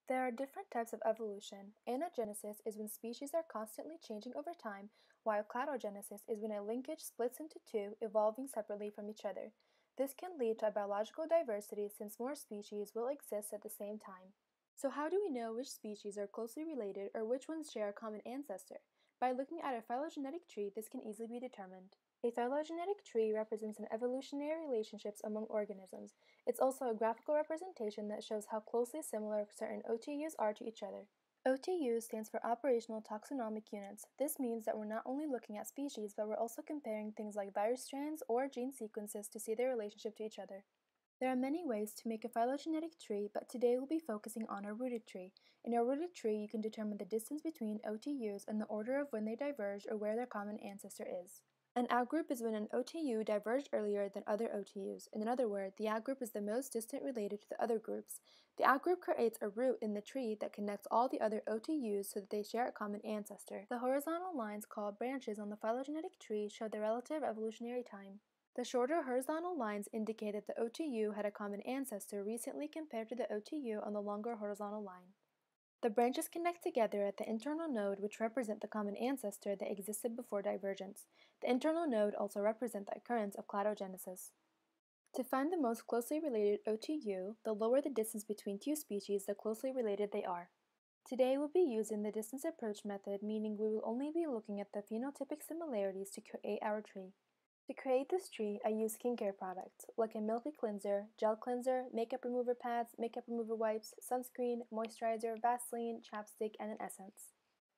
There are different types of evolution. Anagenesis is when species are constantly changing over time, while cladogenesis is when a linkage splits into two, evolving separately from each other. This can lead to a biological diversity since more species will exist at the same time. So how do we know which species are closely related or which ones share a common ancestor? By looking at a phylogenetic tree, this can easily be determined. A phylogenetic tree represents an evolutionary relationships among organisms. It's also a graphical representation that shows how closely similar certain OTUs are to each other. OTU stands for Operational Taxonomic Units. This means that we're not only looking at species, but we're also comparing things like virus strands or gene sequences to see their relationship to each other. There are many ways to make a phylogenetic tree, but today we'll be focusing on a rooted tree. In a rooted tree, you can determine the distance between OTUs and the order of when they diverge or where their common ancestor is. An outgroup is when an OTU diverged earlier than other OTUs. In other words, the outgroup is the most distant related to the other groups. The outgroup creates a root in the tree that connects all the other OTUs so that they share a common ancestor. The horizontal lines called branches on the phylogenetic tree show the relative evolutionary time. The shorter horizontal lines indicate that the OTU had a common ancestor recently compared to the OTU on the longer horizontal line. The branches connect together at the internal node, which represent the common ancestor that existed before divergence. The internal node also represents the occurrence of cladogenesis. To find the most closely related OTU, the lower the distance between two species, the closely related they are. Today we'll be using the distance approach method, meaning we will only be looking at the phenotypic similarities to create our tree. To create this tree, I use skincare products, like a milky cleanser, gel cleanser, makeup remover pads, makeup remover wipes, sunscreen, moisturizer, Vaseline, chapstick, and an essence.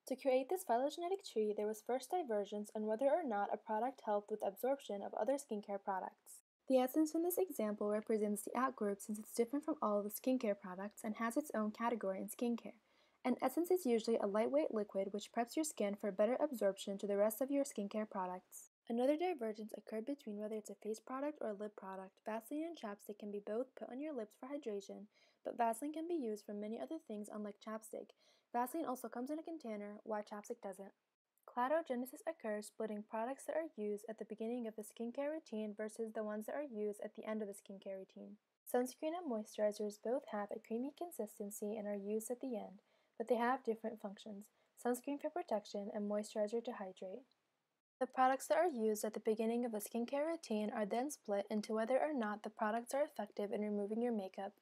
To create this phylogenetic tree, there was first divergence on whether or not a product helped with absorption of other skincare products. The essence in this example represents the outgroup since it's different from all of the skincare products and has its own category in skincare. An essence is usually a lightweight liquid which preps your skin for better absorption to the rest of your skincare products. Another divergence occurred between whether it's a face product or a lip product. Vaseline and chapstick can be both put on your lips for hydration, but Vaseline can be used for many other things unlike chapstick. Vaseline also comes in a container, while chapstick doesn't. Cladogenesis occurs splitting products that are used at the beginning of the skincare routine versus the ones that are used at the end of the skincare routine. Sunscreen and moisturizers both have a creamy consistency and are used at the end, but they have different functions: sunscreen for protection and moisturizer to hydrate. The products that are used at the beginning of a skincare routine are then split into whether or not the products are effective in removing your makeup.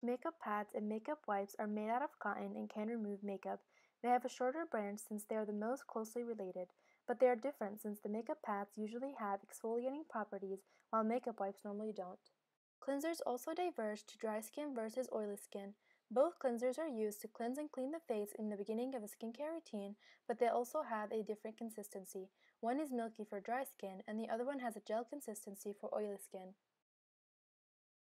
Makeup pads and makeup wipes are made out of cotton and can remove makeup. They have a shorter branch since they are the most closely related, but they are different since the makeup pads usually have exfoliating properties while makeup wipes normally don't. Cleansers also diverge to dry skin versus oily skin. Both cleansers are used to cleanse and clean the face in the beginning of a skincare routine, but they also have a different consistency. One is milky for dry skin, and the other one has a gel consistency for oily skin.